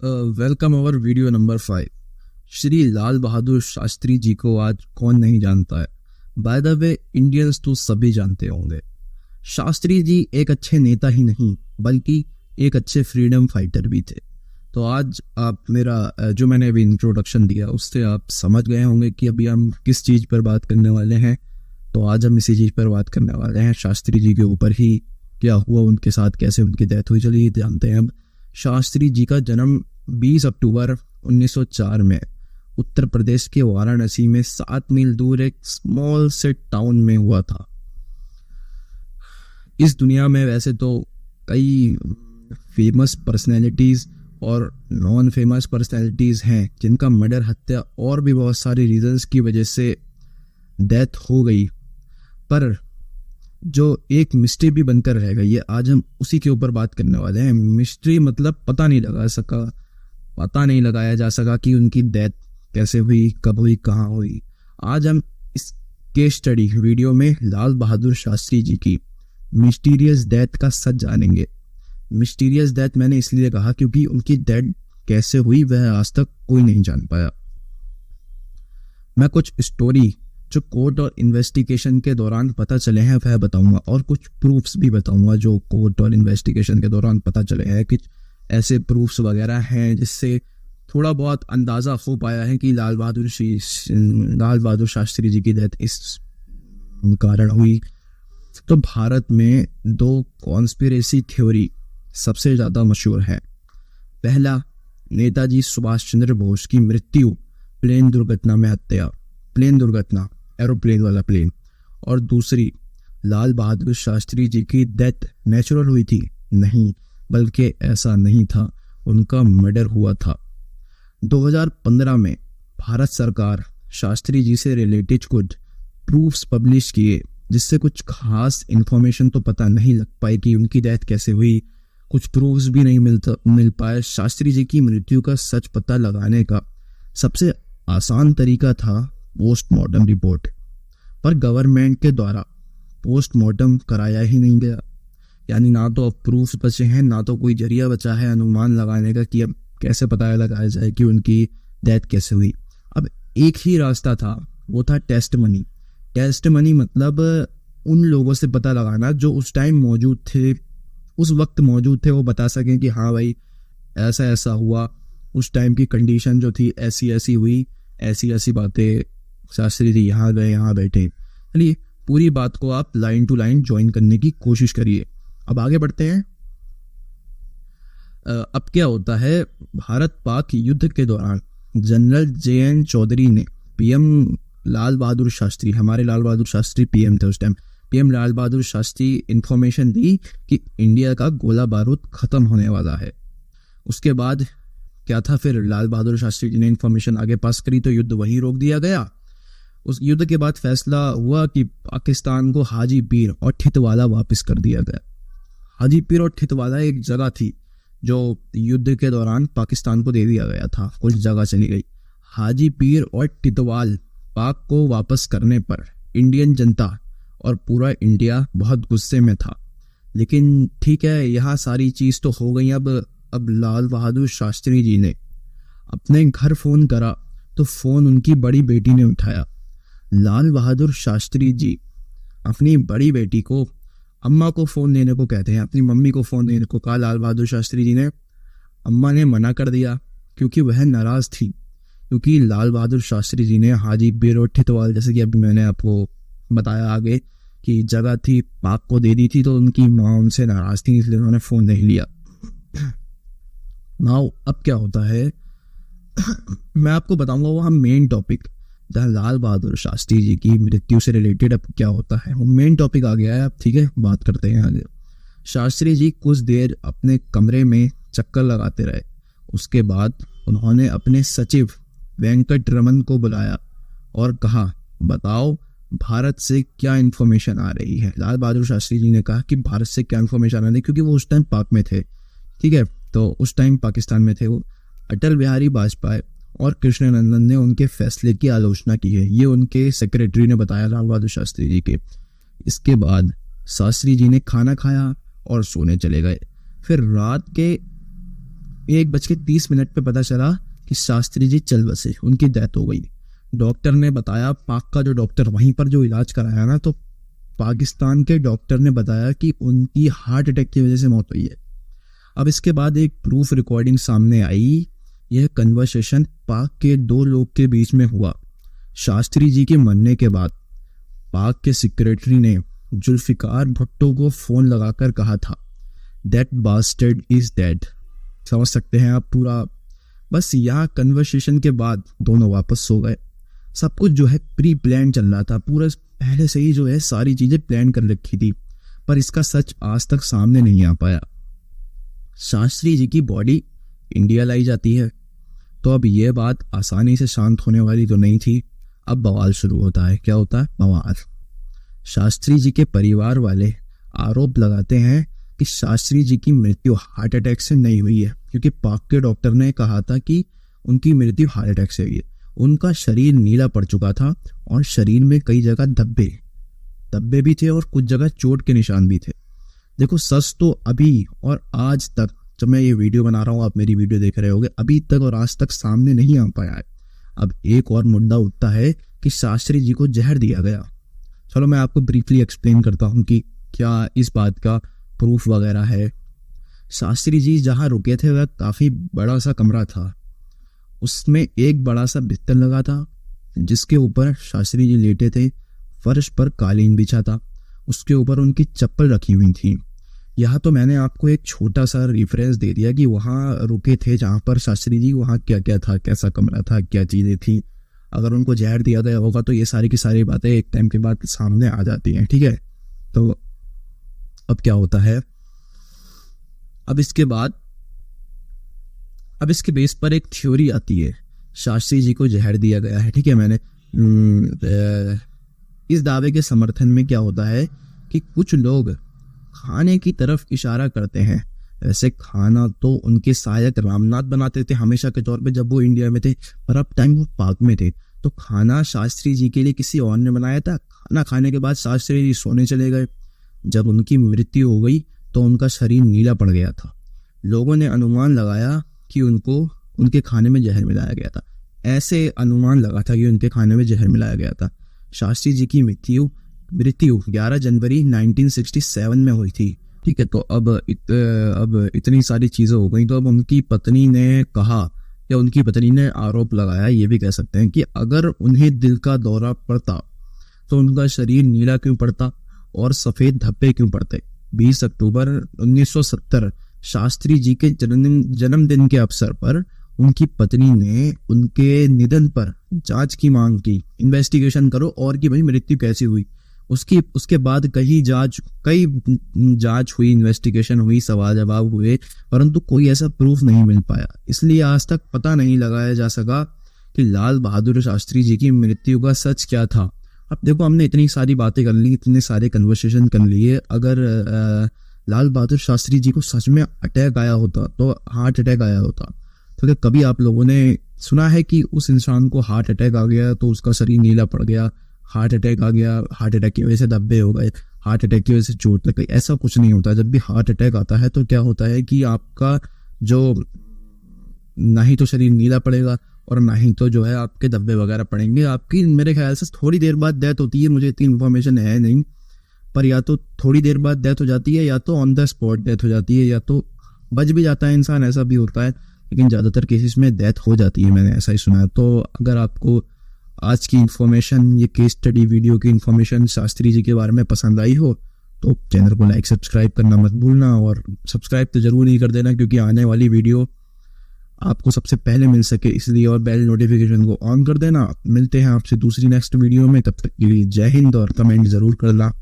Welcome over video number 5। Shri Lal Bahadur Shastri ji को आज कौन नहीं जानता है। बाय द वे इंडियंस तो सभी जानते होंगे। शास्त्री जी एक अच्छे नेता ही नहीं बल्कि एक अच्छे फ्रीडम फाइटर भी थे। तो आज आप मेरा जो मैंने अभी इंट्रोडक्शन दिया उससे आप समझ गए होंगे कि अभी हम किस चीज़ पर बात करने वाले हैं। तो आज हम इसी चीज़ पर बात करने वाले हैं, शास्त्री जी के ऊपर ही क्या हुआ उनके साथ, कैसे उनकी डेथ हुई। चलिए जानते हैं। अब शास्त्री जी का जन्म 20 अक्टूबर 1904 में उत्तर प्रदेश के वाराणसी में 7 मील दूर एक स्मॉल से टाउन में हुआ था। इस दुनिया में वैसे तो कई फेमस पर्सनैलिटीज़ और नॉन फेमस पर्सनैलिटीज़ हैं जिनका मर्डर, हत्या और भी बहुत सारे रीजंस की वजह से डेथ हो गई, पर जो एक मिस्ट्री भी बनकर रह गई है, आज हम उसी के ऊपर बात करने वाले हैं। मिस्ट्री मतलब पता नहीं लगाया जा सका कि उनकी डेथ कैसे हुई, कब हुई, कहाँ हुई। आज हम इस केस स्टडी वीडियो में लाल बहादुर शास्त्री जी की मिस्टीरियस डेथ का सच जानेंगे। मिस्टीरियस डेथ मैंने इसलिए कहा क्योंकि उनकी डेथ कैसे हुई वह आज तक कोई नहीं जान पाया। मैं कुछ स्टोरी जो कोर्ट और इन्वेस्टिगेशन के दौरान पता चले हैं वह बताऊंगा, और कुछ प्रूफ्स भी बताऊंगा जो कोर्ट और इन्वेस्टिगेशन के दौरान पता चले हैं। कि ऐसे प्रूफ्स वगैरह हैं जिससे थोड़ा बहुत अंदाज़ा हो पाया है कि लाल बहादुर शास्त्री जी की डेथ इस कारण हुई। तो भारत में 2 कॉन्स्पिरेसी थ्योरी सबसे ज़्यादा मशहूर है। पहला, नेताजी सुभाष चंद्र बोस की मृत्यु प्लेन दुर्घटना में हत्या, प्लेन दुर्घटना, एरोप्लेन वाला प्लेन। और दूसरी, लाल बहादुर शास्त्री जी की डेथ नेचुरल हुई थी। नहीं, बल्कि ऐसा नहीं था, उनका मर्डर हुआ था। 2015 में भारत सरकार शास्त्री जी से रिलेटेड कुछ प्रूफ्स पब्लिश किए जिससे कुछ खास इन्फॉर्मेशन तो पता नहीं लग पाई कि उनकी डेथ कैसे हुई। कुछ प्रूफ्स भी नहीं मिल पाए। शास्त्री जी की मृत्यु का सच पता लगाने का सबसे आसान तरीका था पोस्टमार्टम रिपोर्ट, पर गवर्नमेंट के द्वारा पोस्टमार्टम कराया ही नहीं गया। यानी ना तो अब प्रूफ्स बचे हैं, ना तो कोई जरिया बचा है अनुमान लगाने का कि अब कैसे पता लगाया जाए कि उनकी डेथ कैसे हुई। अब एक ही रास्ता था, वो था टेस्ट मनी। टेस्ट मनी मतलब उन लोगों से पता लगाना जो उस टाइम मौजूद थे, उस वक्त मौजूद थे, वो बता सकें कि हाँ भाई ऐसा ऐसा हुआ, उस टाइम की कंडीशन जो थी ऐसी ऐसी हुई, ऐसी ऐसी बातें, शास्त्री जी यहाँ गए, यहाँ बैठे। चलिए पूरी बात को आप लाइन टू लाइन ज्वाइन करने की कोशिश करिए। अब आगे बढ़ते हैं। अब क्या होता है, भारत पाक युद्ध के दौरान जनरल JN चौधरी ने PM लाल बहादुर शास्त्री, हमारे लाल बहादुर शास्त्री PM थे उस टाइम, PM लाल बहादुर शास्त्री इंफॉर्मेशन दी कि इंडिया का गोला बारूद खत्म होने वाला है। उसके बाद क्या था, फिर लाल बहादुर शास्त्री जी ने इंफॉर्मेशन आगे पास करी तो युद्ध वहीं रोक दिया गया। उस युद्ध के बाद फैसला हुआ कि पाकिस्तान को हाजी पीर और ठितवाला वापस कर दिया गया। हाजी पीर और ठितवाला एक जगह थी जो युद्ध के दौरान पाकिस्तान को दे दिया गया था, कुछ जगह चली गई। हाजी पीर और ठितवाल पाक को वापस करने पर इंडियन जनता और पूरा इंडिया बहुत गुस्से में था। लेकिन ठीक है, यहाँ सारी चीज़ तो हो गई। अब लाल बहादुर शास्त्री जी ने अपने घर फ़ोन करा तो फ़ोन उनकी बड़ी बेटी ने उठाया। लाल बहादुर शास्त्री जी अपनी बड़ी बेटी को, अम्मा को फ़ोन देने को कहते हैं, अपनी मम्मी को फ़ोन देने को कहा लाल बहादुर शास्त्री जी ने। अम्मा ने मना कर दिया क्योंकि वह नाराज़ थी, क्योंकि लाल बहादुर शास्त्री जी ने हाजी पीर और ठितवाल, जैसे कि अभी मैंने आपको बताया आगे कि जगह थी, पाक को दे दी थी, तो उनकी माँ उनसे नाराज़ थी, इसलिए उन्होंने फ़ोन नहीं लिया। नाउ अब क्या होता है मैं आपको बताऊंगा वो हम मेन टॉपिक, जहाँ लाल बहादुर शास्त्री जी की मृत्यु से रिलेटेड अब क्या होता है, वो मेन टॉपिक आ गया है। अब ठीक है, बात करते हैं आगे। शास्त्री जी कुछ देर अपने कमरे में चक्कर लगाते रहे। उसके बाद उन्होंने अपने सचिव वेंकट रमन को बुलाया और कहा, बताओ भारत से क्या इन्फॉर्मेशन आ रही है। लाल बहादुर शास्त्री जी ने कहा कि भारत से क्या इन्फॉर्मेशन आ रही है, क्योंकि वो उस टाइम पाक में थे। ठीक है, तो उस टाइम पाकिस्तान में थे वो। अटल बिहारी वाजपेयी और कृष्णनंदन ने उनके फैसले की आलोचना की है, ये उनके सेक्रेटरी ने बताया लाल बहादुर शास्त्री जी के। इसके बाद शास्त्री जी ने खाना खाया और सोने चले गए। फिर रात के 1:30 पे पता चला कि शास्त्री जी चल बसे, उनकी डेथ हो गई। डॉक्टर ने बताया, पाक का जो डॉक्टर वहीं पर जो इलाज कराया ना, तो पाकिस्तान के डॉक्टर ने बताया कि उनकी हार्ट अटैक की वजह से मौत हुई है। अब इसके बाद एक प्रूफ रिकॉर्डिंग सामने आई। यह कन्वर्सेशन पाक के 2 लोग के बीच में हुआ। शास्त्री जी के मरने के बाद पाक के सेक्रेटरी ने जुल्फिकार भुट्टो को फोन लगाकर कहा था, दैट बास्टर्ड इज डेड। समझ सकते हैं आप पूरा। बस यहाँ कन्वर्सेशन के बाद दोनों वापस सो गए। सब कुछ जो है प्री प्लान चल रहा था, पूरा पहले से ही जो है सारी चीजें प्लान कर रखी थी, पर इसका सच आज तक सामने नहीं आ पाया। शास्त्री जी की बॉडी इंडिया लाई जाती है, तो अब यह बात आसानी से शांत होने वाली तो नहीं थी। अब बवाल शुरू होता है। क्या होता है? बवाल। शास्त्री जी के परिवार वाले आरोप लगाते हैं कि शास्त्री जी की मृत्यु हार्ट अटैक से नहीं हुई है, क्योंकि पाक के डॉक्टर ने कहा था कि उनकी मृत्यु हार्ट अटैक से हुई है। उनका शरीर नीला पड़ चुका था और शरीर में कई जगह धब्बे भी थे और कुछ जगह चोट के निशान भी थे। देखो, सच तो अभी और आज तक, जब मैं ये वीडियो बना रहा हूँ, आप मेरी वीडियो देख रहे होगे, अभी तक और आज तक सामने नहीं आ पाया है। अब एक और मुद्दा उठता है कि शास्त्री जी को जहर दिया गया। चलो मैं आपको ब्रीफली एक्सप्लेन करता हूँ कि क्या इस बात का प्रूफ वगैरह है। शास्त्री जी जहाँ रुके थे वह काफ़ी बड़ा सा कमरा था। उसमें एक बड़ा सा बिस्तर लगा था जिसके ऊपर शास्त्री जी लेटे थे। फर्श पर कालीन बिछा था, उसके ऊपर उनकी चप्पल रखी हुई थी। यहाँ तो मैंने आपको एक छोटा सा रेफरेंस दे दिया कि वहाँ रुके थे जहाँ पर शास्त्री जी, वहाँ क्या क्या था, कैसा कमरा था, क्या चीज़ें थी। अगर उनको जहर दिया गया होगा तो ये सारी की सारी बातें एक टाइम के बाद सामने आ जाती हैं। ठीक है, तो अब क्या होता है, अब इसके बेस पर एक थ्योरी आती है। शास्त्री जी को जहर दिया गया है, ठीक है। मैंने इस दावे के समर्थन में क्या होता है कि कुछ लोग खाने की तरफ इशारा करते हैं। वैसे खाना तो उनके सहायक रामनाथ बनाते थे हमेशा के तौर पे जब वो इंडिया में थे, पर अब टाइम वो पाक में थे, तो खाना शास्त्री जी के लिए किसी और ने बनाया था। खाना खाने के बाद शास्त्री जी सोने चले गए। जब उनकी मृत्यु हो गई तो उनका शरीर नीला पड़ गया था। लोगों ने अनुमान लगाया कि उनको उनके खाने में जहर मिलाया गया था। ऐसे अनुमान लगा था कि उनके खाने में जहर मिलाया गया था। शास्त्री जी की मृत्यु 11 जनवरी 1967 में हुई थी। ठीक है, तो अब इतनी सारी चीज़ें हो गई, तो अब उनकी पत्नी ने कहा या उनकी पत्नी ने आरोप लगाया, ये भी कह सकते हैं कि अगर उन्हें दिल का दौरा पड़ता तो उनका शरीर नीला क्यों पड़ता और सफ़ेद धब्बे क्यों पड़ते। 20 अक्टूबर 1970 शास्त्री जी के जन्मदिन के अवसर पर उनकी पत्नी ने उनके निधन पर जांच की मांग की। इन्वेस्टिगेशन करो और कि भाई मृत्यु कैसी हुई। उसके बाद कई जांच हुई, इन्वेस्टिगेशन हुई, सवाल जवाब हुए, परंतु कोई ऐसा प्रूफ नहीं मिल पाया। इसलिए आज तक पता नहीं लगाया जा सका कि लाल बहादुर शास्त्री जी की मृत्यु का सच क्या था। अब देखो, हमने इतनी सारी बातें कर ली, इतने सारे कन्वर्सेशन कर लिए। अगर लाल बहादुर शास्त्री जी को सच में अटैक आया होता, तो हार्ट अटैक आया होता, तो क्या कभी आप लोगों ने सुना है कि उस इंसान को हार्ट अटैक आ गया तो उसका शरीर नीला पड़ गया, हार्ट अटैक आ गया, हार्ट अटैक की वजह से धब्बे हो गए, हार्ट अटैक की वजह से चोट लग गई? ऐसा कुछ नहीं होता। जब भी हार्ट अटैक आता है तो क्या होता है कि आपका जो ना ही तो शरीर नीला पड़ेगा और ना ही तो जो है आपके धब्बे वगैरह पड़ेंगे। आपकी मेरे ख्याल से थोड़ी देर बाद डेथ होती है, मुझे इतनी इन्फॉर्मेशन है नहीं, पर या तो थोड़ी देर बाद डेथ हो जाती है या तो ऑन द स्पॉट डेथ हो जाती है या तो बच भी जाता है इंसान, ऐसा भी होता है, लेकिन ज़्यादातर केसेस में डेथ हो जाती है, मैंने ऐसा ही सुना है। तो अगर आपको आज की इन्फॉर्मेशन, ये केस स्टडी वीडियो की इन्फॉर्मेशन शास्त्री जी के बारे में पसंद आई हो तो चैनल को लाइक सब्सक्राइब करना मत भूलना, और सब्सक्राइब तो ज़रूर ही कर देना क्योंकि आने वाली वीडियो आपको सबसे पहले मिल सके इसलिए, और बेल नोटिफिकेशन को ऑन कर देना। मिलते हैं आपसे दूसरी नेक्स्ट वीडियो में, तब तक के लिए जय हिंद और कमेंट ज़रूर करना।